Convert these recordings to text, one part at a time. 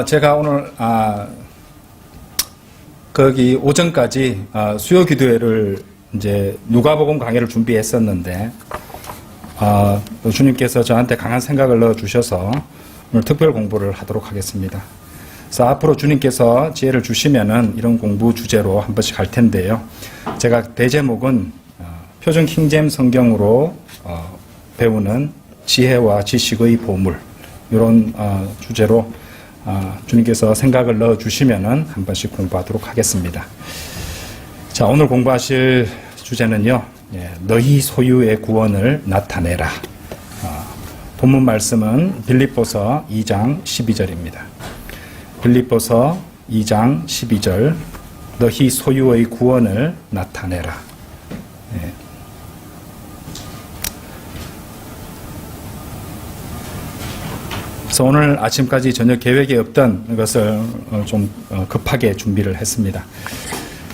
제가 오늘 거기 오전까지 수요 기도회를 이제 누가복음 강의를 준비했었는데 주님께서 저한테 강한 생각을 넣어 주셔서 오늘 특별 공부를 하도록 하겠습니다. 그래서 앞으로 주님께서 지혜를 주시면은 이런 공부 주제로 한 번씩 할 텐데요. 제가 대제목은 표준 킹잼 성경으로 배우는 지혜와 지식의 보물, 이런 주제로 주님께서 생각을 넣어 주시면은 한 번씩 공부하도록 하겠습니다. 자, 오늘 공부하실 주제는요, 너희 소유의 구원을 나타내라. 본문 말씀은 빌립보서 2장 12절입니다. 빌립보서 2장 12절, 너희 소유의 구원을 나타내라. 그래서 오늘 아침까지 전혀 계획이 없던 것을 좀 급하게 준비를 했습니다.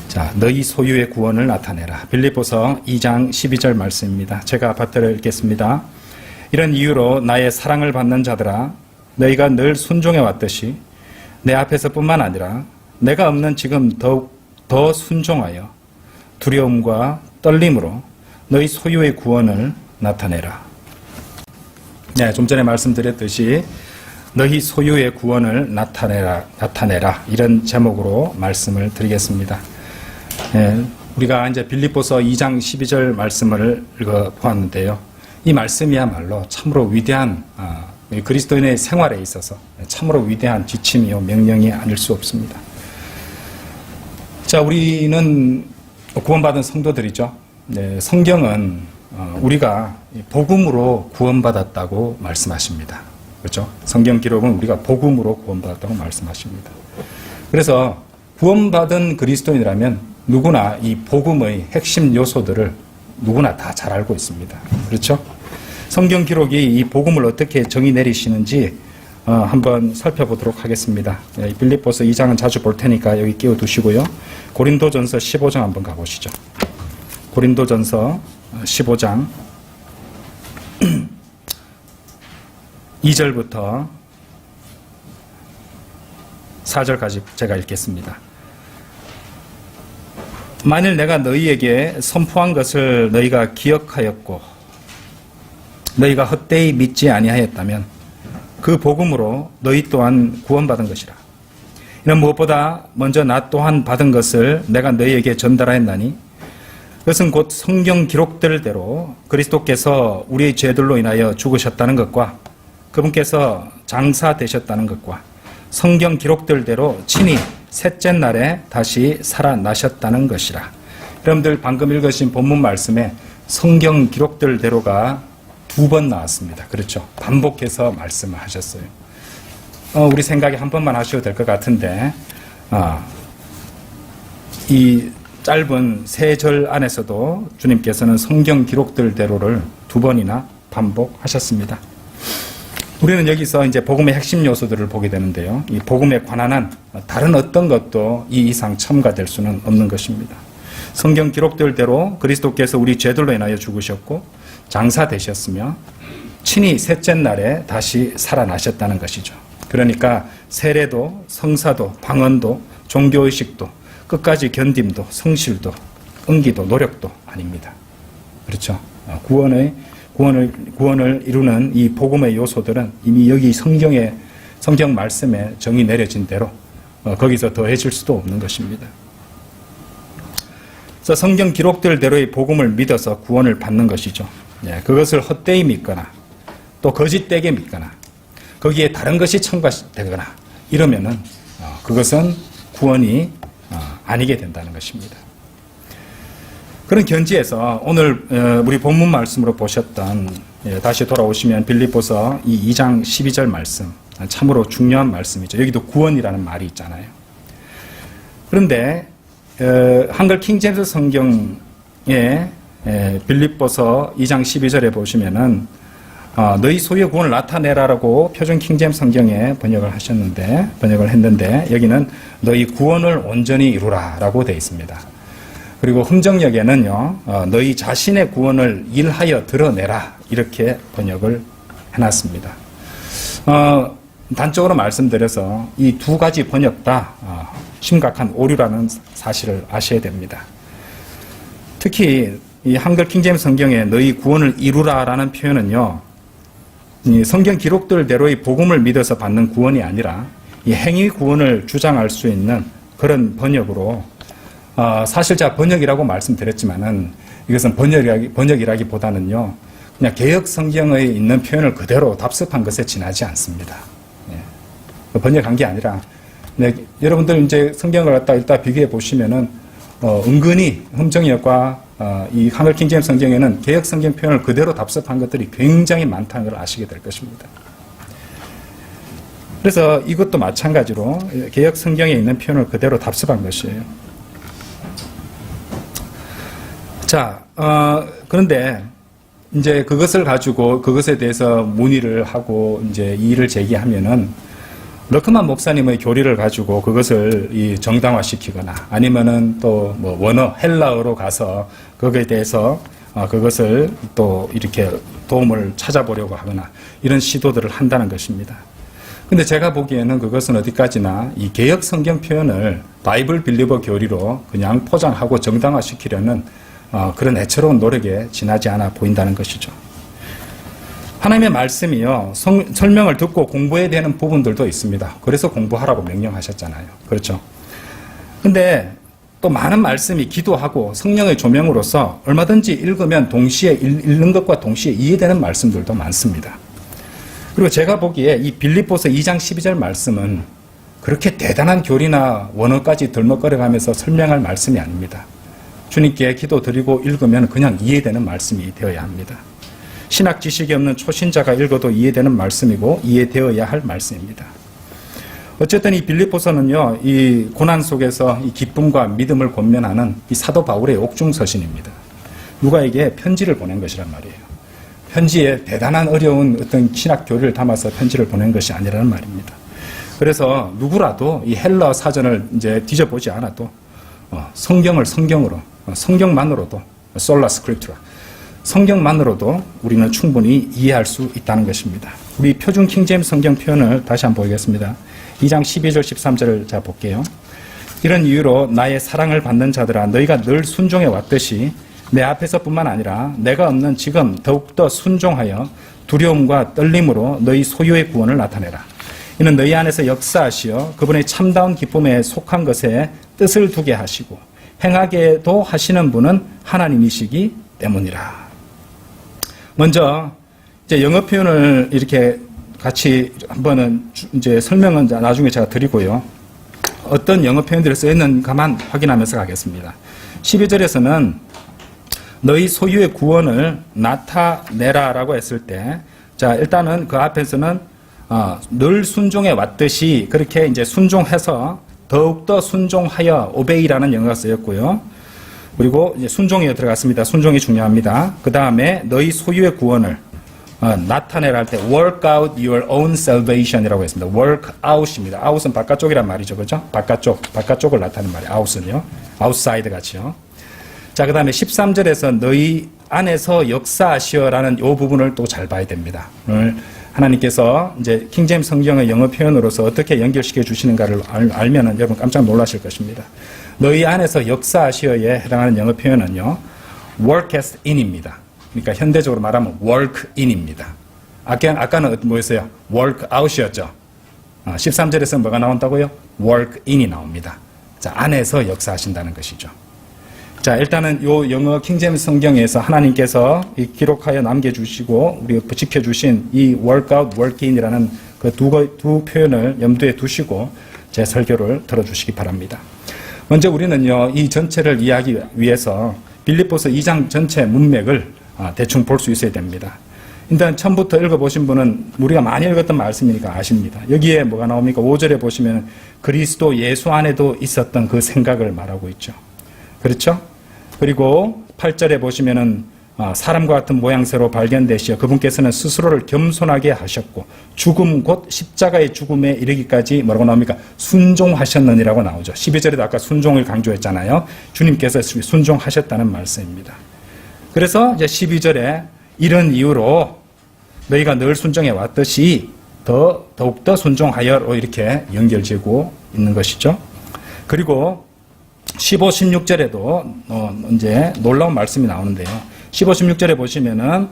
자, 너희 소유의 구원을 나타내라. 빌립보서 2장 12절 말씀입니다. 제가 받들어 읽겠습니다. 이런 이유로 나의 사랑을 받는 자들아, 너희가 늘 순종해 왔듯이 내 앞에서뿐만 아니라 내가 없는 지금 더욱 더 순종하여 두려움과 떨림으로 너희 소유의 구원을 나타내라. 네, 좀 전에 말씀드렸듯이 너희 소유의 구원을 나타내라 이런 제목으로 말씀을 드리겠습니다. 우리가 이제 빌립보서 2장 12절 말씀을 읽어보았는데요. 이 말씀이야말로 참으로 위대한 그리스도인의 생활에 있어서 참으로 위대한 지침이요 명령이 아닐 수 없습니다. 자, 우리는 구원받은 성도들이죠. 성경은 우리가 복음으로 구원받았다고 말씀하십니다. 그렇죠? 성경 기록은 우리가 복음으로 구원받았다고 말씀하십니다. 그래서 구원받은 그리스도인이라면 누구나 이 복음의 핵심 요소들을 누구나 다 잘 알고 있습니다. 그렇죠? 성경 기록이 이 복음을 어떻게 정의 내리시는지 한번 살펴보도록 하겠습니다. 빌립보서 2장은 자주 볼 테니까 여기 끼워두시고요. 고린도전서 15장 한번 가보시죠. 고린도전서 15장 2절부터 4절까지 제가 읽겠습니다. 만일 내가 너희에게 선포한 것을 너희가 기억하였고 너희가 헛되이 믿지 아니하였다면 그 복음으로 너희 또한 구원받은 것이라. 이는 무엇보다 먼저 나 또한 받은 것을 내가 너희에게 전달하였나니 그것은 곧 성경 기록들대로 그리스도께서 우리의 죄들로 인하여 죽으셨다는 것과 그분께서 장사되셨다는 것과 성경 기록들대로 친히 셋째 날에 다시 살아나셨다는 것이라. 여러분들 방금 읽으신 본문 말씀에 성경 기록들대로가 2번 나왔습니다. 그렇죠? 반복해서 말씀을 하셨어요. 우리 생각에 한 번만 하셔도 될 것 같은데 이 짧은 3절 안에서도 주님께서는 성경 기록들대로를 2번이나 반복하셨습니다. 우리는 여기서 이제 복음의 핵심 요소들을 보게 되는데요. 이 복음에 관한 한 다른 어떤 것도 이 이상 첨가될 수는 없는 것입니다. 성경 기록들대로 그리스도께서 우리 죄들로 인하여 죽으셨고 장사되셨으며 친히 셋째 날에 다시 살아나셨다는 것이죠. 그러니까 세례도 성사도 방언도 종교의식도 끝까지 견딤도 성실도 은기도 노력도 아닙니다. 그렇죠? 구원을 이루는 이 복음의 요소들은 이미 여기 성경 말씀에 정의 내려진 대로 거기서 더해질 수도 없는 것입니다. 그래서 성경 기록들대로의 복음을 믿어서 구원을 받는 것이죠. 그것을 헛되이 믿거나 또 거짓되게 믿거나 거기에 다른 것이 첨가되거나 이러면은 그것은 구원이 아니게 된다는 것입니다. 그런 견지에서 오늘 우리 본문 말씀으로 보셨던, 다시 돌아오시면 빌립보서 이 2장 12절 말씀, 참으로 중요한 말씀이죠. 여기도 구원이라는 말이 있잖아요. 그런데 한글 킹제임스 성경에 빌립보서 2장 12절에 보시면은 너희 소유의 구원을 나타내라라고 표준 킹제임스 성경에 번역을 했는데 여기는 너희 구원을 온전히 이루라라고 되어 있습니다. 그리고 흥정역에는요, 너희 자신의 구원을 일하여 드러내라 이렇게 번역을 해놨습니다. 단적으로 말씀드려서 이 두 가지 번역 다 심각한 오류라는 사실을 아셔야 됩니다. 특히 이 한글 킹제임스 성경에 너희 구원을 이루라라는 표현은요, 이 성경 기록들대로의 복음을 믿어서 받는 구원이 아니라 이 행위 구원을 주장할 수 있는 그런 번역으로, 사실 제가 번역이라고 말씀드렸지만은 이것은 번역이라기보다는요, 그냥 개역 성경에 있는 표현을 그대로 답습한 것에 지나지 않습니다. 번역한 게 아니라, 여러분들 이제 성경을 갖다 일단 비교해 보시면은 은근히 흠정역과 이 한글 킹제임스 성경에는 개역 성경 표현을 그대로 답습한 것들이 굉장히 많다는 걸 아시게 될 것입니다. 그래서 이것도 마찬가지로 개역 성경에 있는 표현을 그대로 답습한 것이에요. 자, 그런데 이제 그것을 가지고 그것에 대해서 문의를 하고 이제 이의를 제기하면은 러크만 목사님의 교리를 가지고 그것을 정당화시키거나 아니면은 또 뭐 원어 헬라어로 가서 거기에 대해서 그것을 또 이렇게 도움을 찾아보려고 하거나 이런 시도들을 한다는 것입니다. 근데 제가 보기에는 그것은 어디까지나 이 개역 성경 표현을 바이블 빌리버 교리로 그냥 포장하고 정당화시키려는 그런 애처로운 노력에 지나지 않아 보인다는 것이죠. 하나님의 말씀이요, 설명을 듣고 공부해야 되는 부분들도 있습니다. 그래서 공부하라고 명령하셨잖아요. 그렇죠? 근데 또 많은 말씀이 기도하고 성령의 조명으로서 얼마든지 읽으면 동시에 읽는 것과 동시에 이해되는 말씀들도 많습니다. 그리고 제가 보기에 이 빌립보서 2장 12절 말씀은 그렇게 대단한 교리나 원어까지 들먹거려가면서 설명할 말씀이 아닙니다. 주님께 기도드리고 읽으면 그냥 이해되는 말씀이 되어야 합니다. 신학 지식이 없는 초신자가 읽어도 이해되는 말씀이고 이해되어야 할 말씀입니다. 어쨌든 이 빌립보서는요, 이 고난 속에서 이 기쁨과 믿음을 권면하는 이 사도 바울의 옥중서신입니다. 누가에게 편지를 보낸 것이란 말이에요. 편지에 대단한 어려운 어떤 신학 교리를 담아서 편지를 보낸 것이 아니라는 말입니다. 그래서 누구라도 이 헬러 사전을 이제 뒤져보지 않아도 성경을 성경으로, 성경만으로도 솔라 스크립투라, 성경만으로도 우리는 충분히 이해할 수 있다는 것입니다. 우리 표준 킹제임스 성경 표현을 다시 한번 보겠습니다. 2장 12절 13절을 자 볼게요. 이런 이유로 나의 사랑을 받는 자들아 너희가 늘 순종해 왔듯이 내 앞에서뿐만 아니라 내가 없는 지금 더욱더 순종하여 두려움과 떨림으로 너희 소유의 구원을 나타내라. 이는 너희 안에서 역사하시어 그분의 참다운 기쁨에 속한 것에 뜻을 두게 하시고 행하게도 하시는 분은 하나님이시기 때문이라. 먼저 이제 영어 표현을 이렇게 같이 한번은 이제 설명은 나중에 제가 드리고요. 어떤 영어 표현들이 쓰여 있는가만 확인하면서 가겠습니다. 12절에서는 너희 소유의 구원을 나타내라라고 했을 때, 자, 일단은 그 앞에서는 늘 순종해 왔듯이 그렇게 이제 순종해서 더욱더 순종하여 obey라는 영어가 쓰였고요. 그리고 이제 순종이 들어갔습니다. 순종이 중요합니다. 그 다음에 너희 소유의 구원을 나타내라 할 때 work out your own salvation이라고 했습니다. work out입니다. out은 바깥쪽이란 말이죠. 그죠? 바깥쪽을 나타내는 말이에요. out은요. outside 같이요. 자, 그 다음에 13절에서 너희 안에서 역사하시어라는 이 부분을 또 잘 봐야 됩니다. 오늘 하나님께서 이제 킹제임스 성경의 영어 표현으로서 어떻게 연결시켜 주시는가를 알면은 여러분 깜짝 놀라실 것입니다. 너희 안에서 역사하시어에 해당하는 영어 표현은요, work as in입니다. 그러니까 현대적으로 말하면 work in입니다. 아까는 뭐였어요? work out이었죠. 13절에서 뭐가 나온다고요? work in이 나옵니다. 자, 안에서 역사하신다는 것이죠. 자, 일단은 요 영어 킹제임스 성경에서 하나님께서 기록하여 남겨주시고 우리 지켜주신 이 work out, work in이라는 그 두 표현을 염두에 두시고 제 설교를 들어주시기 바랍니다. 먼저 우리는요, 이 전체를 이해하기 위해서 빌립보서 2장 전체 문맥을 대충 볼 수 있어야 됩니다. 일단 처음부터 읽어보신 분은 우리가 많이 읽었던 말씀이니까 아십니다. 여기에 뭐가 나옵니까? 5절에 보시면 그리스도 예수 안에도 있었던 그 생각을 말하고 있죠. 그렇죠? 그리고 8절에 보시면은 사람과 같은 모양새로 발견되시어 그분께서는 스스로를 겸손하게 하셨고 죽음 곧 십자가의 죽음에 이르기까지 뭐라고 나옵니까? 순종하셨느니라고 나오죠. 12절에도 아까 순종을 강조했잖아요. 주님께서 순종하셨다는 말씀입니다. 그래서 이제 12절에 이런 이유로 너희가 늘 순종해 왔듯이 더욱더 순종하여로 이렇게 연결되고 있는 것이죠. 그리고 15, 16절에도 이제 놀라운 말씀이 나오는데요. 15, 16절에 보시면은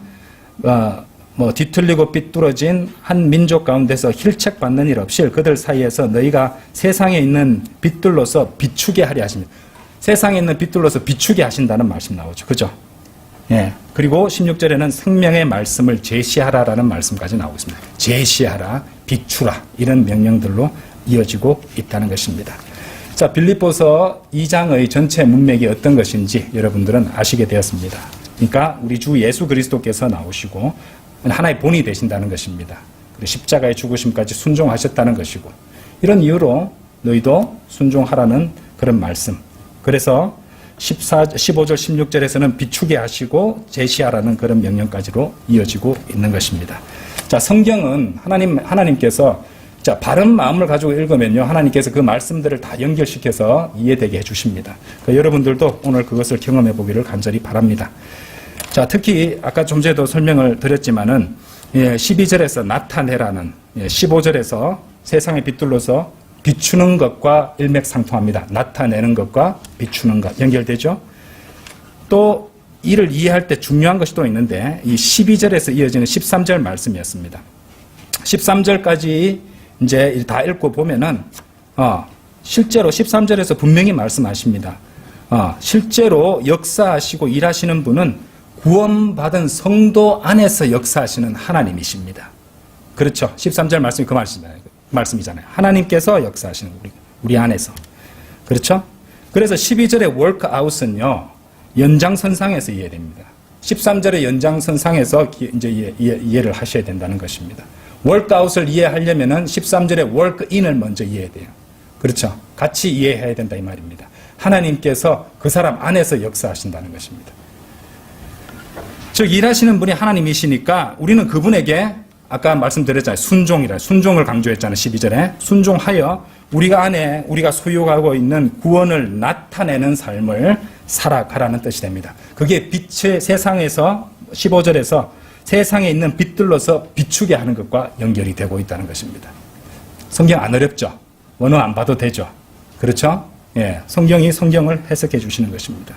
뒤틀리고 삐뚤어진 한 민족 가운데서 힐책받는 일 없이 그들 사이에서 너희가 세상에 있는 빛들로서 비추게 하려 하십니다. 세상에 있는 빛들로서 비추게 하신다는 말씀 나오죠. 그죠? 예. 그리고 16절에는 생명의 말씀을 제시하라라는 말씀까지 나오고 있습니다. 제시하라, 비추라 이런 명령들로 이어지고 있다는 것입니다. 자, 빌립보서 2장의 전체 문맥이 어떤 것인지 여러분들은 아시게 되었습니다. 그러니까 우리 주 예수 그리스도께서 나오시고 하나의 본이 되신다는 것입니다. 그리고 십자가의 죽으심까지 순종하셨다는 것이고 이런 이유로 너희도 순종하라는 그런 말씀. 그래서 15절 16절에서는 비추게 하시고 제시하라는 그런 명령까지로 이어지고 있는 것입니다. 자, 성경은 하나님께서 바른 마음을 가지고 읽으면요, 하나님께서 그 말씀들을 다 연결시켜서 이해되게 해주십니다. 그러니까 여러분들도 오늘 그것을 경험해 보기를 간절히 바랍니다. 자, 특히 아까 좀 전에도 설명을 드렸지만은 12절에서 나타내라는 15절에서 세상의 빛들로서 비추는 것과 일맥상통합니다. 나타내는 것과 비추는 것 연결되죠. 또 이를 이해할 때 중요한 것이 또 있는데 이 12절에서 이어지는 13절 말씀이었습니다. 13절까지 이제 다 읽고 보면은 실제로 13절에서 분명히 말씀하십니다. 실제로 역사하시고 일하시는 분은 구원받은 성도 안에서 역사하시는 하나님이십니다. 그렇죠. 13절 말씀이 그 말씀이잖아요. 하나님께서 역사하시는 우리 안에서. 그렇죠? 그래서 12절의 workout은요, 연장선상에서 이해됩니다. 13절의 연장선상에서 이제 이해를 하셔야 된다는 것입니다. workout을 이해하려면은 13절의 workin을 먼저 이해해야 돼요. 그렇죠? 같이 이해해야 된다 이 말입니다. 하나님께서 그 사람 안에서 역사하신다는 것입니다. 즉 일하시는 분이 하나님이시니까 우리는 그분에게 아까 말씀드렸잖아요. 순종을 강조했잖아요. 12절에 순종하여 우리가 소유하고 있는 구원을 나타내는 삶을 살아가라는 뜻이 됩니다. 그게 빛의 세상에서 15절에서 세상에 있는 빛들로서 비추게 하는 것과 연결이 되고 있다는 것입니다. 성경 안 어렵죠? 원어 안 봐도 되죠? 그렇죠? 예, 성경이 성경을 해석해 주시는 것입니다.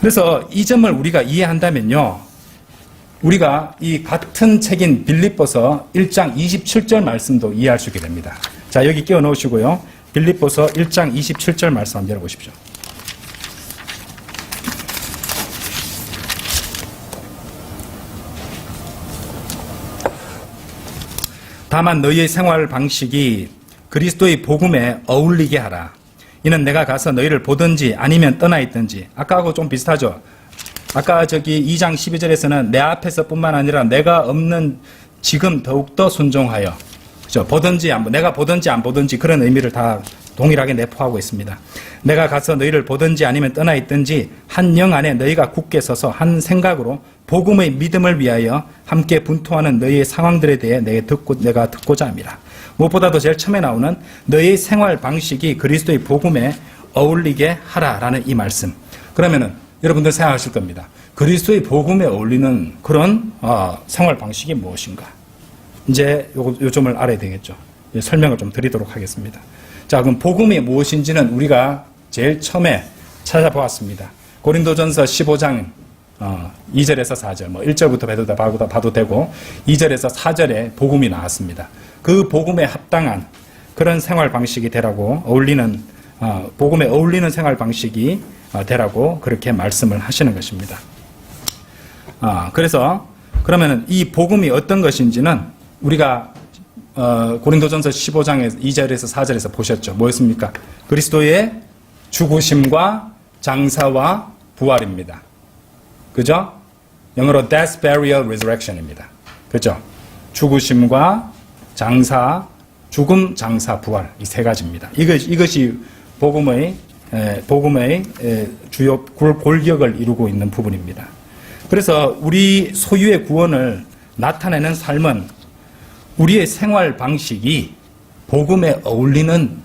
그래서 이 점을 우리가 이해한다면요, 우리가 이 같은 책인 빌립보서 1장 27절 말씀도 이해할 수 있게 됩니다. 자, 여기 끼워 넣으시고요. 빌립보서 1장 27절 말씀 한번 열어보십시오. 다만 너희의 생활 방식이 그리스도의 복음에 어울리게 하라. 이는 내가 가서 너희를 보든지 아니면 떠나 있든지. 아까하고 좀 비슷하죠. 아까 2장 12절에서는 내 앞에서 뿐만 아니라 내가 없는 지금 더욱더 순종하여. 그죠? 내가 보든지 안 보든지 그런 의미를 다 동일하게 내포하고 있습니다. 내가 가서 너희를 보든지 아니면 떠나 있든지 한 영 안에 너희가 굳게 서서 한 생각으로 복음의 믿음을 위하여 함께 분투하는 너희의 상황들에 대해 내가 듣고자 합니다. 무엇보다도 제일 처음에 나오는 너희의 생활 방식이 그리스도의 복음에 어울리게 하라라는 이 말씀. 그러면은 여러분들 생각하실 겁니다. 그리스도의 복음에 어울리는 그런 생활 방식이 무엇인가? 이제 요 점을 알아야 되겠죠. 설명을 좀 드리도록 하겠습니다. 자, 그럼 복음이 무엇인지는 우리가 제일 처음에 찾아보았습니다. 고린도전서 15장 2절에서 4절, 1절부터 봐도 되고 2절에서 4절에 복음이 나왔습니다. 그 복음에 합당한 그런 생활 방식이 되라고 복음에 어울리는 생활 방식이 되라고 그렇게 말씀을 하시는 것입니다. 그래서 그러면은 이 복음이 어떤 것인지는 우리가 고린도전서 15장에 2절에서 4절에서 보셨죠. 뭐였습니까? 그리스도의 죽으심과 장사와 부활입니다. 그죠? 영어로 death, burial, resurrection입니다. 그죠? 죽으심과 장사, 죽음, 장사, 부활 이 세 가지입니다. 이것이 복음의 주요 골격을 이루고 있는 부분입니다. 그래서 우리 소유의 구원을 나타내는 삶은 우리의 생활 방식이 복음에 어울리는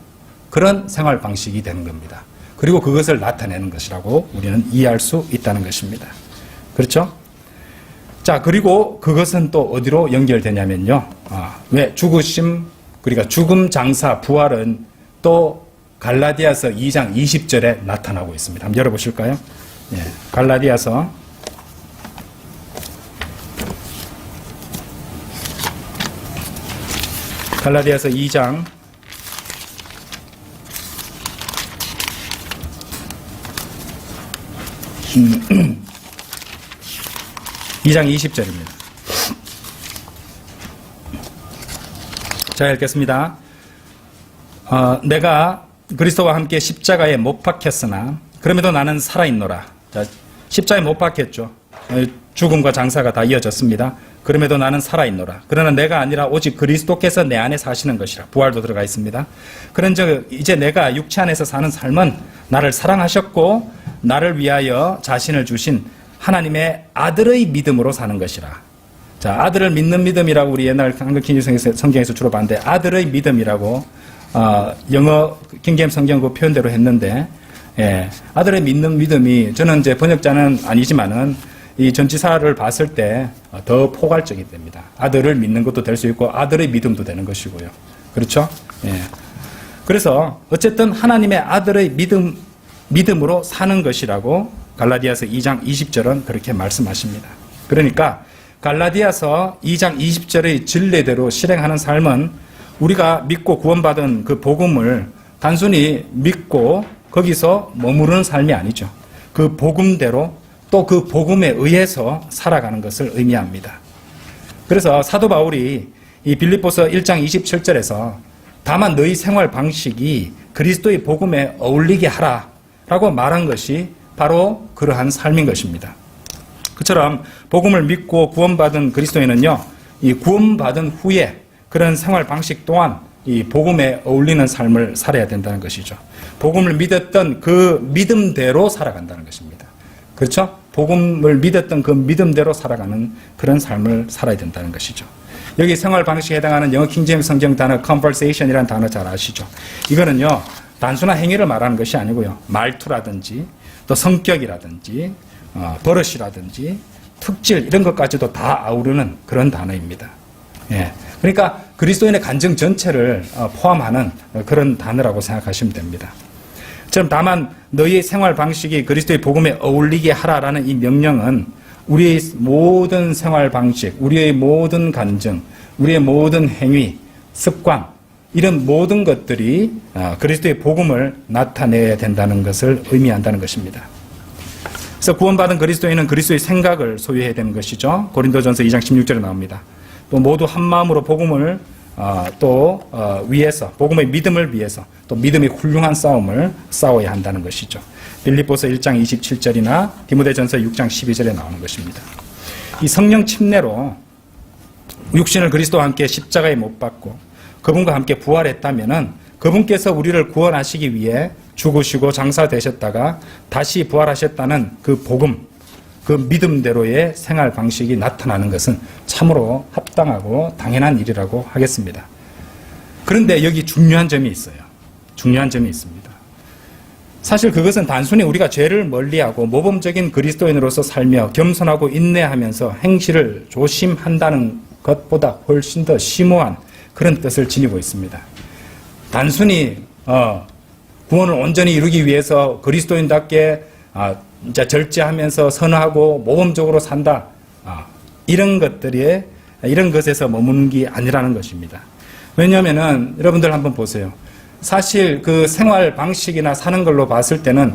그런 생활 방식이 되는 겁니다. 그리고 그것을 나타내는 것이라고 우리는 이해할 수 있다는 것입니다. 그렇죠? 자, 그리고 그것은 또 어디로 연결되냐면요. 왜? 죽으심, 그러니까 죽음, 장사, 부활은 또 갈라디아서 2장 20절에 나타나고 있습니다. 한번 열어보실까요? 예, 갈라디아서 2장 2장 20절입니다. 자, 읽겠습니다. 내가 그리스도와 함께 십자가에 못 박혔으나 그럼에도 나는 살아있노라. 자, 십자가에 못 박혔죠. 죽음과 장사가 다 이어졌습니다. 그럼에도 나는 살아있노라. 그러나 내가 아니라 오직 그리스도께서 내 안에 사시는 것이라. 부활도 들어가 있습니다. 그런즉 이제 내가 육체 안에서 사는 삶은 나를 사랑하셨고 나를 위하여 자신을 주신 하나님의 아들의 믿음으로 사는 것이라. 자, 아들을 믿는 믿음이라고 우리 옛날 한글 킹제임스 성경에서 주로 봤는데 아들의 믿음이라고 영어 킹제임스 성경 그 표현대로 했는데, 예, 아들의 믿는 믿음이 저는 이제 번역자는 아니지만은 이 전치사를 봤을 때 더 포괄적이 됩니다. 아들을 믿는 것도 될 수 있고 아들의 믿음도 되는 것이고요. 그렇죠? 예. 그래서 어쨌든 하나님의 아들의 믿음으로 사는 것이라고 갈라디아서 2장 20절은 그렇게 말씀하십니다. 그러니까 갈라디아서 2장 20절의 진리대로 실행하는 삶은 우리가 믿고 구원받은 그 복음을 단순히 믿고 거기서 머무르는 삶이 아니죠. 그 복음대로 또 그 복음에 의해서 살아가는 것을 의미합니다. 그래서 사도 바울이 이 빌립보서 1장 27절에서 다만 너희 생활 방식이 그리스도의 복음에 어울리게 하라라고 말한 것이 바로 그러한 삶인 것입니다. 그처럼 복음을 믿고 구원받은 그리스도인은요, 이 구원받은 후에 그런 생활 방식 또한 이 복음에 어울리는 삶을 살아야 된다는 것이죠. 복음을 믿었던 그 믿음대로 살아간다는 것입니다. 그렇죠? 복음을 믿었던 그 믿음대로 살아가는 그런 삶을 살아야 된다는 것이죠. 여기 생활 방식에 해당하는 영어 킹제임스 성경 단어 conversation이라는 단어 잘 아시죠? 이거는요, 단순한 행위를 말하는 것이 아니고요, 말투라든지 또 성격이라든지 버릇이라든지 특질 이런 것까지도 다 아우르는 그런 단어입니다. 예. 그러니까 그리스도인의 간증 전체를 포함하는 그런 단어라고 생각하시면 됩니다. 처럼 다만 너희의 생활 방식이 그리스도의 복음에 어울리게 하라라는 이 명령은 우리의 모든 생활 방식, 우리의 모든 간증, 우리의 모든 행위, 습관 이런 모든 것들이 그리스도의 복음을 나타내야 된다는 것을 의미한다는 것입니다. 그래서 구원받은 그리스도인은 그리스도의 생각을 소유해야 되는 것이죠. 고린도전서 2장 16절에 나옵니다. 또 모두 한 마음으로 복음을 위해서, 복음의 믿음을 위해서 또 믿음의 훌륭한 싸움을 싸워야 한다는 것이죠. 빌립보서 1장 27절이나 디모데전서 6장 12절에 나오는 것입니다. 이 성령 침례로 육신을 그리스도와 함께 십자가에 못 박고 그분과 함께 부활했다면은 그분께서 우리를 구원하시기 위해 죽으시고 장사되셨다가 다시 부활하셨다는 그 복음, 그 믿음대로의 생활 방식이 나타나는 것은 참으로 합당하고 당연한 일이라고 하겠습니다. 그런데 여기 중요한 점이 있어요. 중요한 점이 있습니다. 사실 그것은 단순히 우리가 죄를 멀리하고 모범적인 그리스도인으로서 살며 겸손하고 인내하면서 행실을 조심한다는 것보다 훨씬 더 심오한 그런 뜻을 지니고 있습니다. 단순히 구원을 온전히 이루기 위해서 그리스도인답게 진짜 절제하면서 선하고 모범적으로 산다. 이런 것에서 머무는 게 아니라는 것입니다. 왜냐하면은 여러분들 한번 보세요. 사실 그 생활 방식이나 사는 걸로 봤을 때는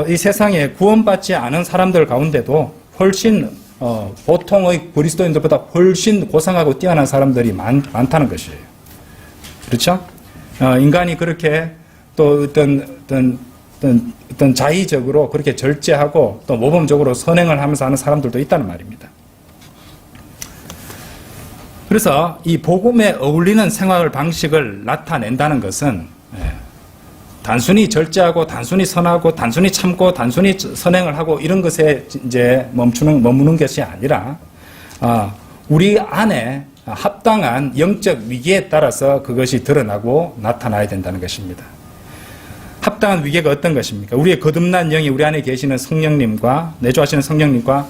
이 세상에 구원받지 않은 사람들 가운데도 훨씬 보통의 그리스도인들보다 훨씬 고상하고 뛰어난 사람들이 많다는 것이에요. 그렇죠? 인간이 그렇게 또 어떤 자의적으로 그렇게 절제하고 또 모범적으로 선행을 하면서 하는 사람들도 있다는 말입니다. 그래서 이 복음에 어울리는 생활 방식을 나타낸다는 것은 단순히 절제하고 단순히 선하고 단순히 참고 단순히 선행을 하고 이런 것에 이제 머무는 것이 아니라 우리 안에 합당한 영적 위기에 따라서 그것이 드러나고 나타나야 된다는 것입니다. 합당한 위계가 어떤 것입니까? 우리의 거듭난 영이 우리 안에 계시는 성령님과 내주하시는 성령님과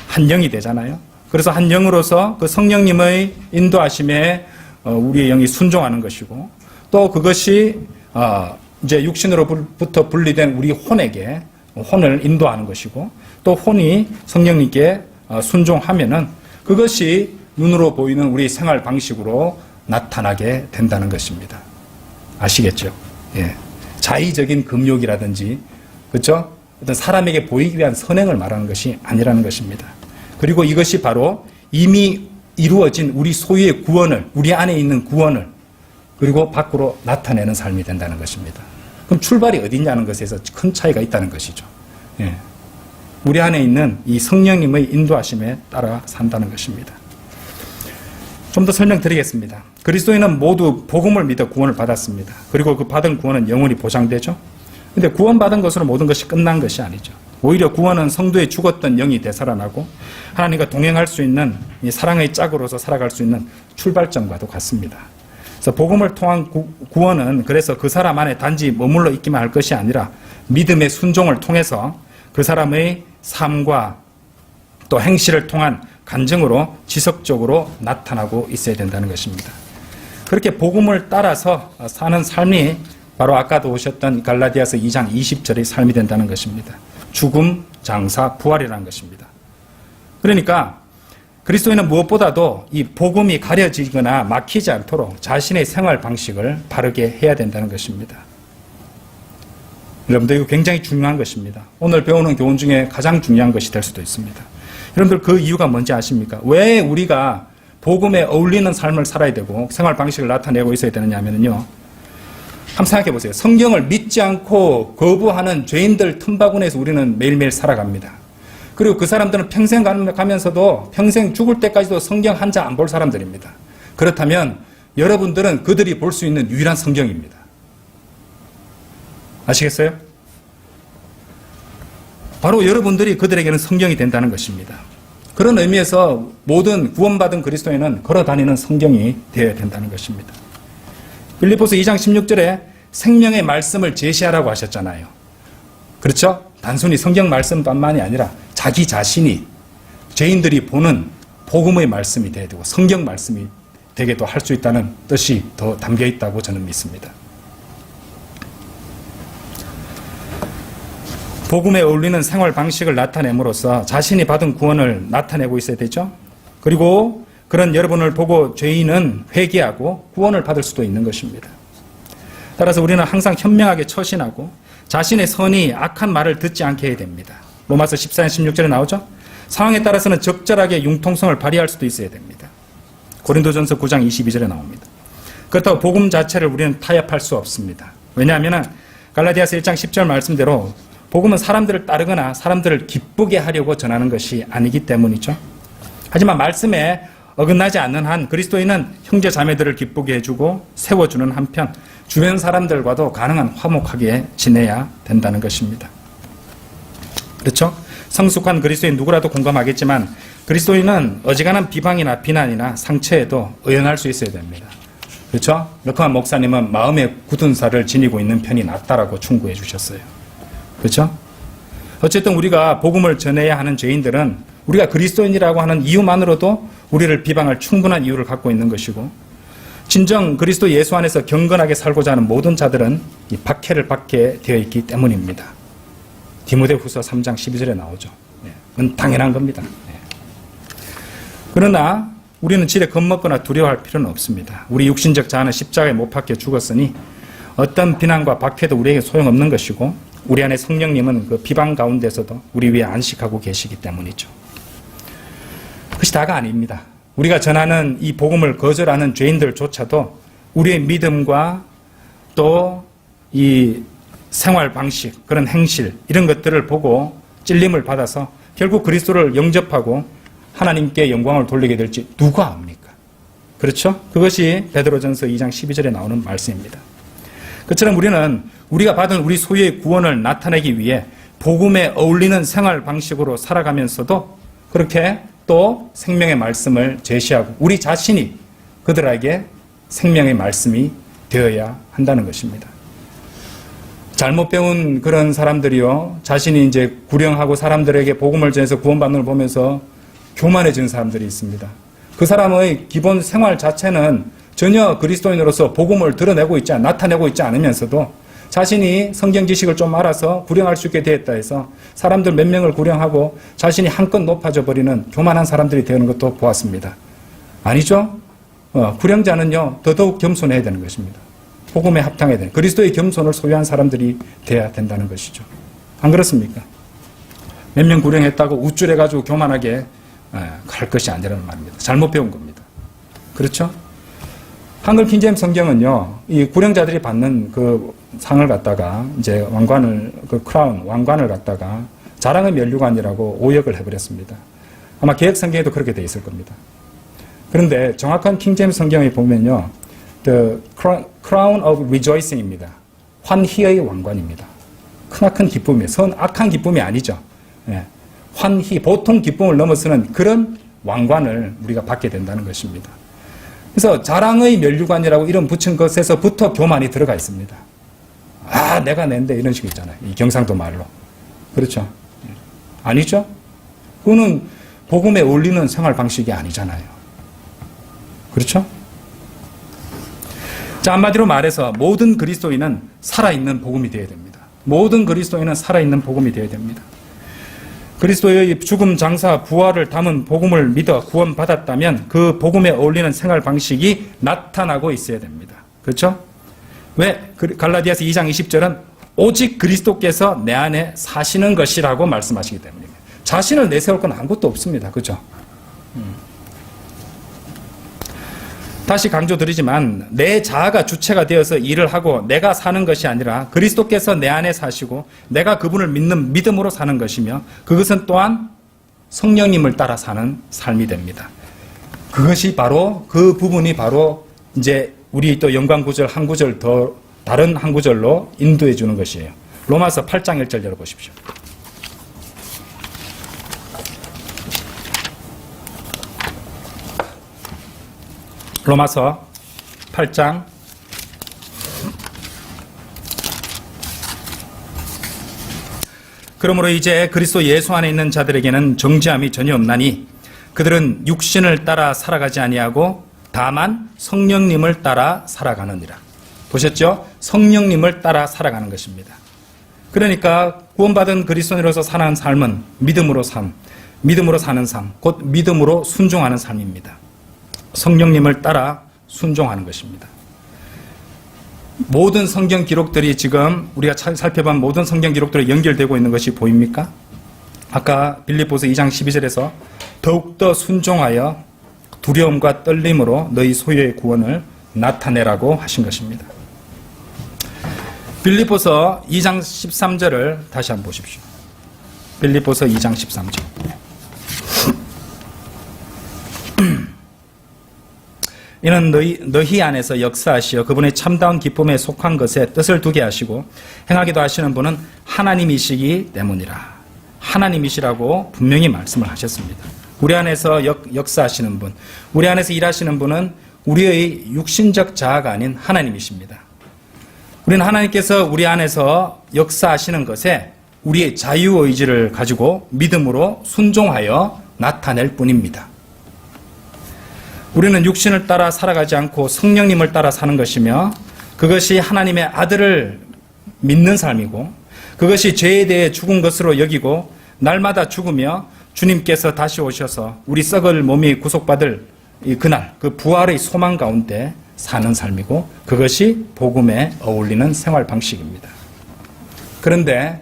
한 영이 되잖아요. 그래서 한 영으로서 그 성령님의 인도하심에 우리의 영이 순종하는 것이고, 또 그것이 이제 육신으로부터 분리된 우리 혼에게 혼을 인도하는 것이고, 또 혼이 성령님께 순종하면은 그것이 눈으로 보이는 우리 생활 방식으로 나타나게 된다는 것입니다. 아시겠죠? 예. 자의적인 금욕이라든지, 그렇죠? 어떤 사람에게 보이기 위한 선행을 말하는 것이 아니라는 것입니다. 그리고 이것이 바로 이미 이루어진 우리 소유의 구원을, 우리 안에 있는 구원을 그리고 밖으로 나타내는 삶이 된다는 것입니다. 그럼 출발이 어디냐는 것에서 큰 차이가 있다는 것이죠. 예. 우리 안에 있는 이 성령님의 인도하심에 따라 산다는 것입니다. 좀 더 설명드리겠습니다. 그리스도인은 모두 복음을 믿어 구원을 받았습니다. 그리고 그 받은 구원은 영원히 보장되죠. 그런데 구원받은 것으로 모든 것이 끝난 것이 아니죠. 오히려 구원은 성도의 죽었던 영이 되살아나고 하나님과 동행할 수 있는 이 사랑의 짝으로서 살아갈 수 있는 출발점과도 같습니다. 그래서 복음을 통한 구원은 그래서 그 사람 안에 단지 머물러 있기만 할 것이 아니라 믿음의 순종을 통해서 그 사람의 삶과 또 행실을 통한 간증으로 지속적으로 나타나고 있어야 된다는 것입니다. 그렇게 복음을 따라서 사는 삶이 바로 아까도 오셨던 갈라디아서 2장 20절의 삶이 된다는 것입니다. 죽음, 장사, 부활이라는 것입니다. 그러니까 그리스도인은 무엇보다도 이 복음이 가려지거나 막히지 않도록 자신의 생활 방식을 바르게 해야 된다는 것입니다. 여러분들 이거 굉장히 중요한 것입니다. 오늘 배우는 교훈 중에 가장 중요한 것이 될 수도 있습니다. 여러분들 그 이유가 뭔지 아십니까? 왜 우리가 복음에 어울리는 삶을 살아야 되고 생활 방식을 나타내고 있어야 되느냐 하면요. 한번 생각해 보세요. 성경을 믿지 않고 거부하는 죄인들 틈바구니에서 우리는 매일매일 살아갑니다. 그리고 그 사람들은 평생 가면서도 평생 죽을 때까지도 성경 한 자 안 볼 사람들입니다. 그렇다면 여러분들은 그들이 볼 수 있는 유일한 성경입니다. 아시겠어요? 바로 여러분들이 그들에게는 성경이 된다는 것입니다. 그런 의미에서 모든 구원받은 그리스도인은 걸어다니는 성경이 되어야 된다는 것입니다. 빌립보서 2장 16절에 생명의 말씀을 제시하라고 하셨잖아요. 그렇죠? 단순히 성경 말씀뿐만이 아니라 자기 자신이 죄인들이 보는 복음의 말씀이 되어야 되고 성경 말씀이 되게도 할 수 있다는 뜻이 더 담겨 있다고 저는 믿습니다. 복음에 어울리는 생활 방식을 나타냄으로써 자신이 받은 구원을 나타내고 있어야 되죠. 그리고 그런 여러분을 보고 죄인은 회개하고 구원을 받을 수도 있는 것입니다. 따라서 우리는 항상 현명하게 처신하고 자신의 선이 악한 말을 듣지 않게 해야 됩니다. 로마서 14장 16절에 나오죠. 상황에 따라서는 적절하게 융통성을 발휘할 수도 있어야 됩니다. 고린도전서 9장 22절에 나옵니다. 그렇다고 복음 자체를 우리는 타협할 수 없습니다. 왜냐하면 갈라디아서 1장 10절 말씀대로 복음은 사람들을 따르거나 사람들을 기쁘게 하려고 전하는 것이 아니기 때문이죠. 하지만 말씀에 어긋나지 않는 한 그리스도인은 형제 자매들을 기쁘게 해주고 세워주는 한편 주변 사람들과도 가능한 화목하게 지내야 된다는 것입니다. 그렇죠? 성숙한 그리스도인 누구라도 공감하겠지만 그리스도인은 어지간한 비방이나 비난이나 상처에도 의연할 수 있어야 됩니다. 그렇죠? 르크만 목사님은 마음의 굳은 살을 지니고 있는 편이 낫다라고 충고해 주셨어요. 그렇죠? 어쨌든 우리가 복음을 전해야 하는 죄인들은 우리가 그리스도인이라고 하는 이유만으로도 우리를 비방할 충분한 이유를 갖고 있는 것이고 진정 그리스도 예수 안에서 경건하게 살고자 하는 모든 자들은 이 박해를 받게 되어 있기 때문입니다. 디모데후서 3장 12절에 나오죠. 그건 당연한 겁니다. 그러나 우리는 지레 겁먹거나 두려워할 필요는 없습니다. 우리 육신적 자아는 십자가에 못 박혀 죽었으니 어떤 비난과 박해도 우리에게 소용없는 것이고 우리 안에 성령님은 그 비방 가운데서도 우리 위에 안식하고 계시기 때문이죠. 그것이 다가 아닙니다. 우리가 전하는 이 복음을 거절하는 죄인들조차도 우리의 믿음과 또 이 생활 방식, 그런 행실 이런 것들을 보고 찔림을 받아서 결국 그리스도를 영접하고 하나님께 영광을 돌리게 될지 누가 압니까? 그렇죠? 그것이 베드로전서 2장 12절에 나오는 말씀입니다. 그처럼 우리는 우리가 받은 우리 소유의 구원을 나타내기 위해 복음에 어울리는 생활 방식으로 살아가면서도 그렇게 또 생명의 말씀을 제시하고 우리 자신이 그들에게 생명의 말씀이 되어야 한다는 것입니다. 잘못 배운 그런 사람들이요, 자신이 이제 구령하고 사람들에게 복음을 전해서 구원받는 걸 보면서 교만해진 사람들이 있습니다. 그 사람의 기본 생활 자체는 전혀 그리스도인으로서 복음을 드러내고 나타내고 있지 않으면서도 자신이 성경 지식을 좀 알아서 구령할 수 있게 되었다 해서 사람들 몇 명을 구령하고 자신이 한껏 높아져 버리는 교만한 사람들이 되는 것도 보았습니다. 아니죠? 구령자는요, 더더욱 겸손해야 되는 것입니다. 복음에 합당해야 되는, 그리스도의 겸손을 소유한 사람들이 돼야 된다는 것이죠. 안 그렇습니까? 몇 명 구령했다고 우쭐해가지고 교만하게 갈 것이 아니라는 말입니다. 잘못 배운 겁니다. 그렇죠? 한글 킹제임 성경은요, 이 구령자들이 받는 그 상을 갖다가 이제 왕관을, 그 크라운, 왕관을 갖다가 자랑의 면류관이라고 오역을 해버렸습니다. 아마 개혁 성경에도 그렇게 돼 있을 겁니다. 그런데 정확한 킹제임 성경에 보면요, The Crown of Rejoicing입니다. 환희의 왕관입니다. 크나큰 기쁨이에요. 악한 기쁨이 아니죠. 예. 환희, 보통 기쁨을 넘어서는 그런 왕관을 우리가 받게 된다는 것입니다. 그래서 자랑의 면류관이라고 이름 붙인 것에서부터 교만이 들어가 있습니다. 아, 내가 낸데 이런 식 있잖아요. 이 경상도 말로. 그렇죠? 아니죠? 그거는 복음에 어울리는 생활 방식이 아니잖아요. 그렇죠? 자, 한마디로 말해서 모든 그리스도인은 살아있는 복음이 되어야 됩니다. 모든 그리스도인은 살아있는 복음이 되어야 됩니다. 그리스도의 죽음, 장사, 부활을 담은 복음을 믿어 구원받았다면 그 복음에 어울리는 생활 방식이 나타나고 있어야 됩니다. 그렇죠? 왜? 갈라디아서 2장 20절은 오직 그리스도께서 내 안에 사시는 것이라고 말씀하시기 때문입니다. 자신을 내세울 건 아무것도 없습니다. 그렇죠? 다시 강조드리지만 내 자아가 주체가 되어서 일을 하고 내가 사는 것이 아니라 그리스도께서 내 안에 사시고 내가 그분을 믿는 믿음으로 사는 것이며 그것은 또한 성령님을 따라 사는 삶이 됩니다. 그것이 바로 그 부분이 바로 이제 우리 또 영광 구절 한 구절 더 다른 한 구절로 인도해 주는 것이에요. 로마서 8장 1절 열어보십시오. 로마서 8장 '그러므로 이제 그리스도 예수 안에 있는 자들에게는 정죄함이 전혀 없나니 그들은 육신을 따라 살아가지 아니하고 다만 성령님을 따라 살아가느니라.' 보셨죠? 성령님을 따라 살아가는 것입니다. 그러니까 구원받은 그리스도인으로서 사는 삶은 믿음으로 사는 삶, 곧 믿음으로 순종하는 삶입니다. 성령님을 따라 순종하는 것입니다. 모든 성경 기록들이 지금 우리가 살펴본 모든 성경 기록들이 연결되고 있는 것이 보입니까? 아까 빌립보서 2장 12절에서 더욱더 순종하여 두려움과 떨림으로 너희 소유의 구원을 나타내라고 하신 것입니다. 빌립보서 2장 13절을 다시 한번 보십시오. 빌립보서 2장 13절. 이는 너희 안에서 역사하시어 그분의 참다운 기쁨에 속한 것에 뜻을 두게 하시고 행하기도 하시는 분은 하나님이시기 때문이라. 하나님이시라고 분명히 말씀을 하셨습니다. 우리 안에서 역사하시는 분, 우리 안에서 일하시는 분은 우리의 육신적 자아가 아닌 하나님이십니다. 우리는 하나님께서 우리 안에서 역사하시는 것에 우리의 자유의지를 가지고 믿음으로 순종하여 나타낼 뿐입니다. 우리는 육신을 따라 살아가지 않고 성령님을 따라 사는 것이며 그것이 하나님의 아들을 믿는 삶이고 그것이 죄에 대해 죽은 것으로 여기고 날마다 죽으며 주님께서 다시 오셔서 우리 썩을 몸이 구속받을 이 그날 그 부활의 소망 가운데 사는 삶이고 그것이 복음에 어울리는 생활 방식입니다. 그런데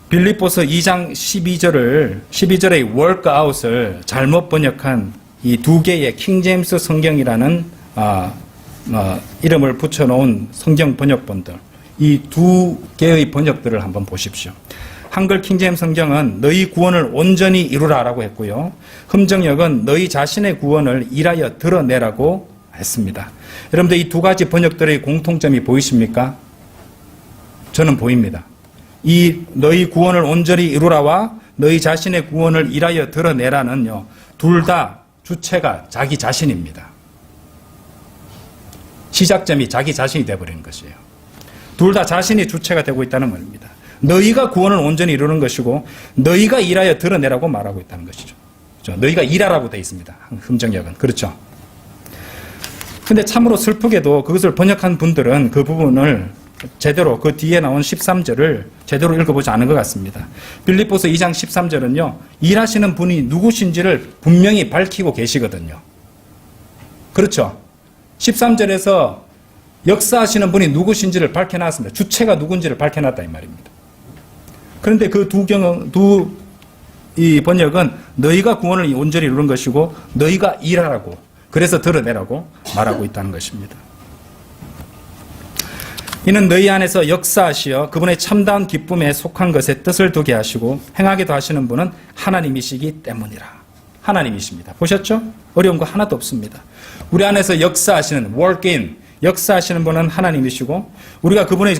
빌립보서 2장 12절의 workout을 잘못 번역한 이 두 개의 킹제임스 성경이라는 이름을 붙여놓은 성경 번역본들, 이 두 개의 번역들을 한번 보십시오. 한글 킹제임스 성경은 너희 구원을 온전히 이루라라고 했고요. 흠정역은 너희 자신의 구원을 일하여 드러내라고 했습니다. 여러분들 이 두 가지 번역들의 공통점이 보이십니까? 저는 보입니다. 이 너희 구원을 온전히 이루라와 너희 자신의 구원을 일하여 드러내라는요, 둘 다 주체가 자기 자신입니다. 시작점이 자기 자신이 되어버리는 것이에요. 둘 다 자신이 주체가 되고 있다는 말입니다. 너희가 구원을 온전히 이루는 것이고 너희가 일하여 드러내라고 말하고 있다는 것이죠. 그렇죠? 너희가 일하라고 되어 있습니다. 흠정역은. 그렇죠? 근데 참으로 슬프게도 그것을 번역한 분들은 그 부분을 제대로 그 뒤에 나온 13절을 제대로 읽어보지 않은 것 같습니다. 빌립보서 2장 13절은요. 일하시는 분이 누구신지를 분명히 밝히고 계시거든요. 그렇죠? 13절에서 역사하시는 분이 누구신지를 밝혀놨습니다. 주체가 누군지를 밝혀놨다 이 말입니다. 그런데 그 이 번역은 너희가 구원을 온전히 이루는 것이고 너희가 일하라고 그래서 드러내라고 말하고 있다는 것입니다. 이는 너희 안에서 역사하시어 그분의 참다운 기쁨에 속한 것에 뜻을 두게 하시고 행하게도 하시는 분은 하나님이시기 때문이라. 하나님이십니다. 보셨죠? 어려운 거 하나도 없습니다. 우리 안에서 역사하시는 work in 역사하시는 분은 하나님이시고 우리가 그분의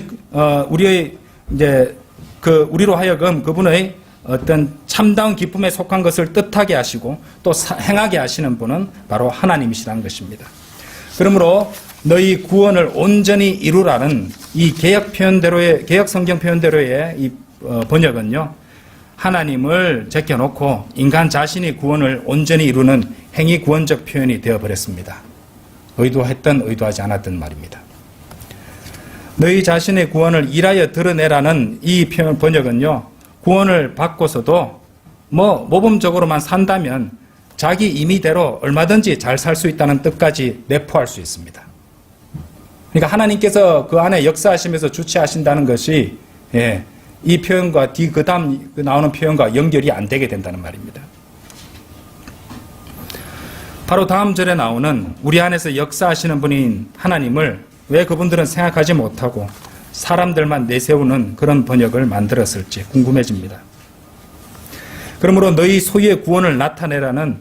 우리로 하여금 그분의 어떤 참다운 기쁨에 속한 것을 뜻하게 하시고 또 행하게 하시는 분은 바로 하나님이시라는 것입니다. 그러므로 너희 구원을 온전히 이루라는 이 개역 성경 표현대로의 이 번역은요. 하나님을 제껴놓고 인간 자신이 구원을 온전히 이루는 행위 구원적 표현이 되어버렸습니다. 의도했든 의도하지 않았든 말입니다. 너희 자신의 구원을 일하여 드러내라는 이 표현 번역은요. 구원을 받고서도 모범적으로만 산다면 자기 임의대로 얼마든지 잘 살 수 있다는 뜻까지 내포할 수 있습니다. 그러니까 하나님께서 그 안에 역사하시면서 주체하신다는 것이 이 표현과 그 다음 나오는 표현과 연결이 안 되게 된다는 말입니다. 바로 다음 절에 나오는 우리 안에서 역사하시는 분인 하나님을 왜 그분들은 생각하지 못하고 사람들만 내세우는 그런 번역을 만들었을지 궁금해집니다. 그러므로 너희 소유의 구원을 나타내라는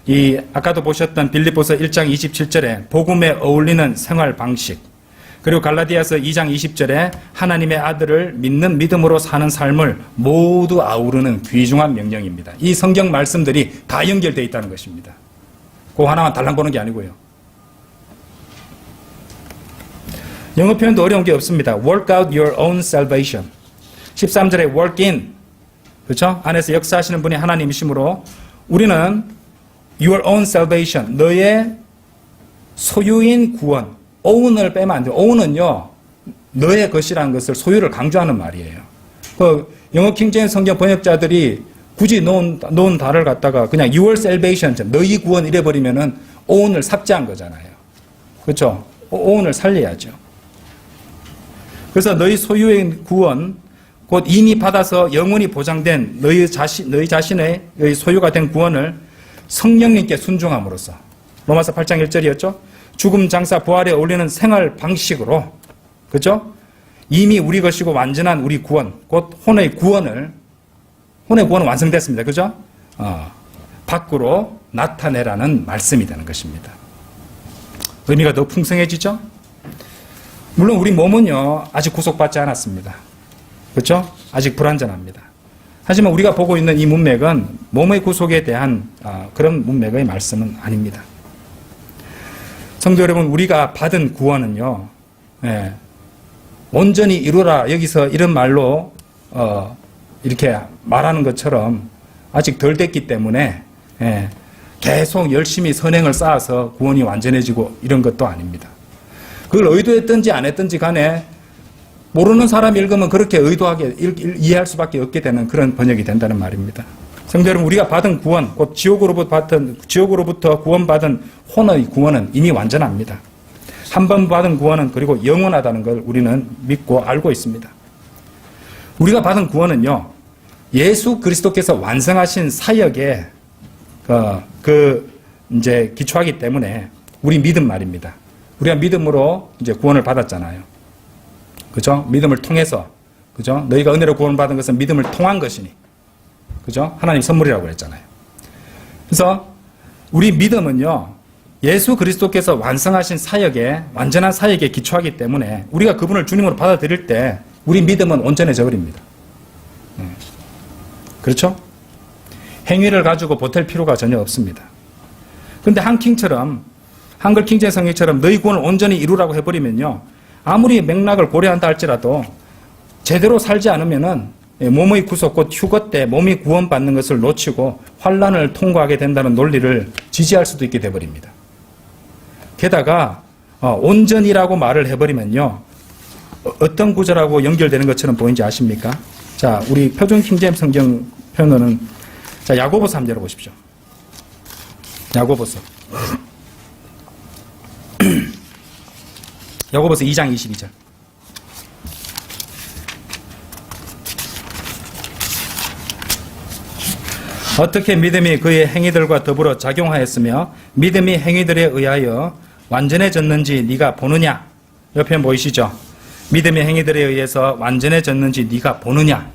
이 아까도 보셨던 빌립보서 1장 27절에 복음에 어울리는 생활 방식, 그리고 갈라디아서 2장 20절에 하나님의 아들을 믿는 믿음으로 사는 삶을 모두 아우르는 귀중한 명령입니다. 이 성경 말씀들이 다 연결되어 있다는 것입니다. 그거 하나만 달랑 보는 게 아니고요. 영어 표현도 어려운 게 없습니다. Work out your own salvation. 13절에 work in. 그렇죠? 안에서 역사하시는 분이 하나님이시므로 우리는 your own salvation. 너의 소유인 구원. own을 빼면 안 돼요. own은요. 너의 것이라는 것을 소유를 강조하는 말이에요. 그 영어 킹제임스 성경 번역자들이 굳이 놓은 단어를 갖다가 그냥 your salvation, 너희 구원 이래버리면은 own을 삭제한 거잖아요. 그렇죠? own을 살려야죠. 그래서 너희 소유의 구원, 곧 이미 받아서 영원히 보장된 너희 자신의 소유가 된 구원을 성령님께 순종함으로써 로마서 8장 1절이었죠. 죽음, 장사, 부활에 어울리는 생활 방식으로, 그렇죠? 이미 우리 것이고 완전한 우리 구원, 곧 혼의 구원은 완성됐습니다. 그죠? 밖으로 나타내라는 말씀이 되는 것입니다. 의미가 더 풍성해지죠? 물론 우리 몸은요, 아직 구속받지 않았습니다. 그렇죠? 아직 불완전합니다. 하지만 우리가 보고 있는 이 문맥은 몸의 구속에 대한 그런 문맥의 말씀은 아닙니다. 성도 여러분, 우리가 받은 구원은요, 온전히 이루라, 여기서 이런 말로 이렇게 말하는 것처럼 아직 덜 됐기 때문에 계속 열심히 선행을 쌓아서 구원이 완전해지고 이런 것도 아닙니다. 그걸 의도했든지 안 했든지 간에 모르는 사람이 읽으면 그렇게 의도하게 이해할 수밖에 없게 되는 그런 번역이 된다는 말입니다. 성도 여러분, 우리가 받은 구원, 곧 지옥으로부터 구원받은 혼의 구원은 이미 완전합니다. 한 번 받은 구원은 그리고 영원하다는 걸 우리는 믿고 알고 있습니다. 우리가 받은 구원은요, 예수 그리스도께서 완성하신 사역에 이제 기초하기 때문에 우리 믿음 말입니다. 우리가 믿음으로 이제 구원을 받았잖아요. 그죠? 믿음을 통해서, 그죠? 너희가 은혜로 구원받은 것은 믿음을 통한 것이니, 그죠? 하나님 선물이라고 그랬잖아요. 그래서 우리 믿음은요, 예수 그리스도께서 완성하신 사역에, 완전한 사역에 기초하기 때문에 우리가 그분을 주님으로 받아들일 때 우리 믿음은 온전해져 버립니다. 그렇죠? 행위를 가지고 보탤 필요가 전혀 없습니다. 그런데 한글 킹제임스 성경처럼 너희 구원을 온전히 이루라고 해버리면요, 아무리 맥락을 고려한다 할지라도 제대로 살지 않으면은 몸의 구속, 곧 휴거 때 몸이 구원받는 것을 놓치고 환난을 통과하게 된다는 논리를 지지할 수도 있게 돼버립니다. 게다가 온전이라고 말을 해버리면요. 어떤 구절하고 연결되는 것처럼 보이는지 아십니까? 자, 우리 표준 킹제임스 성경 표현은 자, 야고보서 한번 열어보십시오. 야고보서. 야고보서 2장 22절. 어떻게 믿음이 그의 행위들과 더불어 작용하였으며 믿음이 행위들에 의하여 완전해졌는지 네가 보느냐? 옆에 보이시죠? 믿음의 행위들에 의해서 완전해졌는지 네가 보느냐?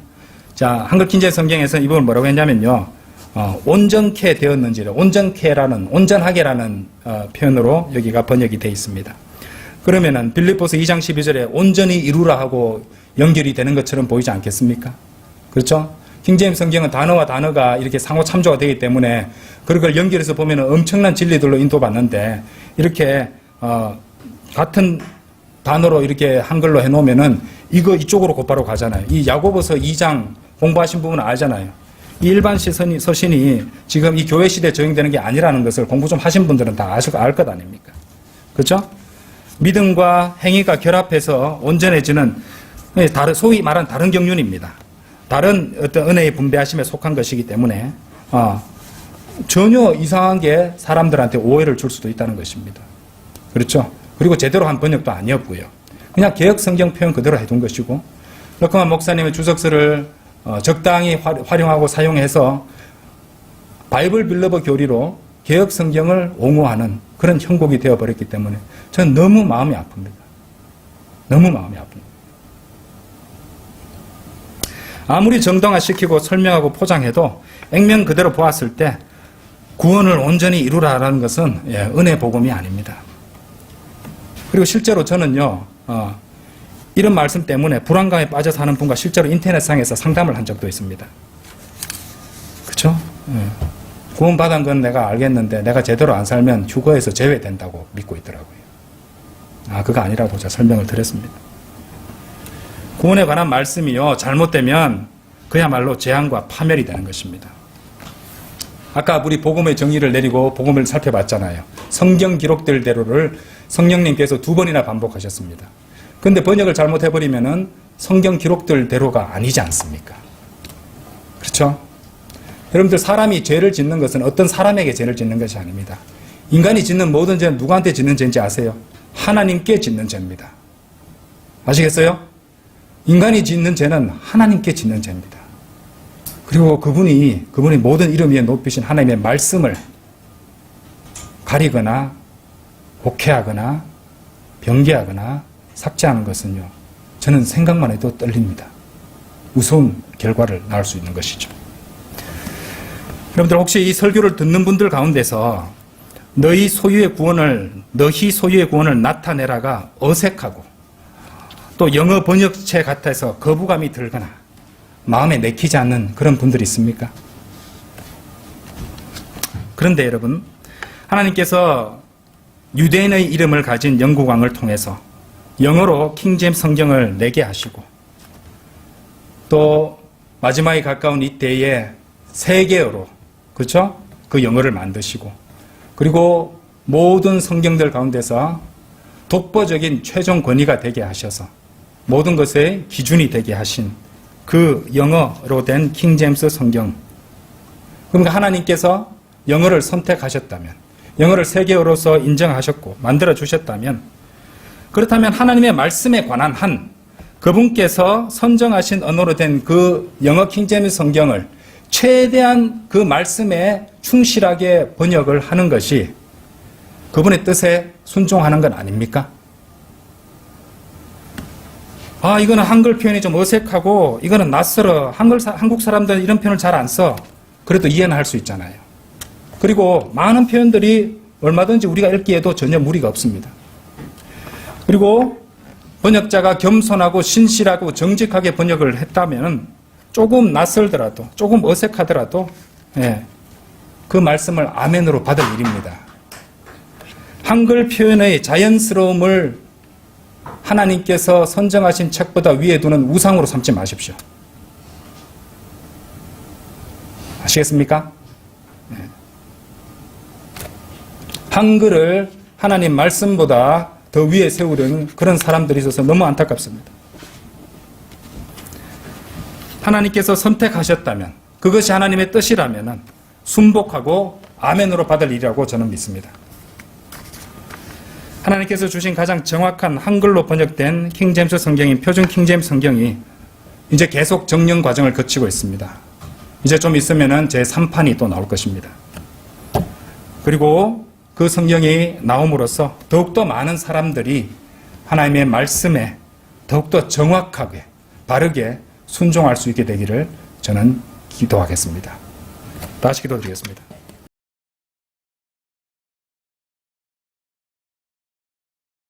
자, 한글 킹제임스 성경에서는 이 부분을 뭐라고 했냐면요. 온전케 되었는지를 온전하게라는 표현으로 여기가 번역이 되어 있습니다. 그러면은 빌립보서 2장 12절에 온전히 이루라 하고 연결이 되는 것처럼 보이지 않겠습니까? 그렇죠? 킹제임스 성경은 단어와 단어가 이렇게 상호 참조가 되기 때문에 그걸 연결해서 보면 엄청난 진리들로 인도받는데 이렇게 같은 단어로 이렇게 한글로 해놓으면은 이쪽으로 곧바로 가잖아요. 이 야고보서 2장 공부하신 부분은 알잖아요. 이 일반 서신이 지금 이 교회 시대에 적용되는 게 아니라는 것을 공부 좀 하신 분들은 다 알 것 아닙니까? 그렇죠? 믿음과 행위가 결합해서 온전해지는 소위 말하는 다른 경륜입니다. 다른 어떤 은혜의 분배하심에 속한 것이기 때문에 전혀 이상한 게 사람들한테 오해를 줄 수도 있다는 것입니다. 그렇죠? 그리고 제대로 한 번역도 아니었고요. 그냥 개혁 성경 표현 그대로 해둔 것이고 러커만 목사님의 주석서를 적당히 활용하고 사용해서 바이블 빌러버 교리로 개혁 성경을 옹호하는 그런 형국이 되어버렸기 때문에 저는 너무 마음이 아픕니다. 너무 마음이 아픕니다. 아무리 정당화시키고 설명하고 포장해도 액면 그대로 보았을 때 구원을 온전히 이루라라는 것은 은혜 복음이 아닙니다. 그리고 실제로 저는요 이런 말씀 때문에 불안감에 빠져 사는 분과 실제로 인터넷상에서 상담을 한 적도 있습니다. 그렇죠? 구원받은 건 내가 알겠는데 내가 제대로 안 살면 휴거에서 제외된다고 믿고 있더라고요. 그거 아니라고 제가 설명을 드렸습니다. 구원에 관한 말씀이요 잘못되면 그야말로 재앙과 파멸이 되는 것입니다. 아까 우리 복음의 정의를 내리고 복음을 살펴봤잖아요. 성경 기록들대로를 성령님께서 2번이나 반복하셨습니다. 그런데 번역을 잘못해버리면은 성경 기록들대로가 아니지 않습니까? 그렇죠? 여러분들 사람이 죄를 짓는 것은 어떤 사람에게 죄를 짓는 것이 아닙니다. 인간이 짓는 모든 죄는 누구한테 짓는 죄인지 아세요? 하나님께 짓는 죄입니다. 아시겠어요? 인간이 짓는 죄는 하나님께 짓는 죄입니다. 그리고 그분이 모든 이름 위에 높이신 하나님의 말씀을 가리거나 혹해하거나 변개하거나 삭제하는 것은요 저는 생각만 해도 떨립니다. 무서운 결과를 낳을 수 있는 것이죠. 여러분들 혹시 이 설교를 듣는 분들 가운데서 너희 소유의 구원을 나타내라가 어색하고 또 영어 번역체 같아서 거부감이 들거나 마음에 내키지 않는 그런 분들이 있습니까? 그런데 여러분 하나님께서 유대인의 이름을 가진 영국왕을 통해서 영어로 킹제임스 성경을 내게 하시고 또 마지막에 가까운 이때에 세계어로 그렇죠? 그 영어를 만드시고 그리고 모든 성경들 가운데서 독보적인 최종 권위가 되게 하셔서 모든 것의 기준이 되게 하신 그 영어로 된 킹제임스 성경. 그러니까 하나님께서 영어를 선택하셨다면 영어를 세계어로서 인정하셨고 만들어주셨다면 그렇다면 하나님의 말씀에 관한 한 그분께서 선정하신 언어로 된 그 영어 킹제임스 성경을 최대한 그 말씀에 충실하게 번역을 하는 것이 그분의 뜻에 순종하는 건 아닙니까? 이거는 한글 표현이 좀 어색하고 이거는 낯설어. 한국 사람들은 이런 표현을 잘 안 써. 그래도 이해는 할 수 있잖아요. 그리고 많은 표현들이 얼마든지 우리가 읽기에도 전혀 무리가 없습니다. 그리고 번역자가 겸손하고 신실하고 정직하게 번역을 했다면 조금 낯설더라도 조금 어색하더라도 그 말씀을 아멘으로 받을 일입니다. 한글 표현의 자연스러움을 하나님께서 선정하신 책보다 위에 두는 우상으로 삼지 마십시오. 아시겠습니까? 한글을 하나님 말씀보다 더 위에 세우려는 그런 사람들이 있어서 너무 안타깝습니다. 하나님께서 선택하셨다면, 그것이 하나님의 뜻이라면 순복하고 아멘으로 받을 일이라고 저는 믿습니다. 하나님께서 주신 가장 정확한 한글로 번역된 킹제임스 성경인 표준 킹제임스 성경이 이제 계속 정령 과정을 거치고 있습니다. 이제 좀 있으면은 제 3판이 또 나올 것입니다. 그리고 그 성경이 나옴으로써 더욱더 많은 사람들이 하나님의 말씀에 더욱더 정확하게, 바르게 순종할 수 있게 되기를 저는 기도하겠습니다. 다시 기도드리겠습니다.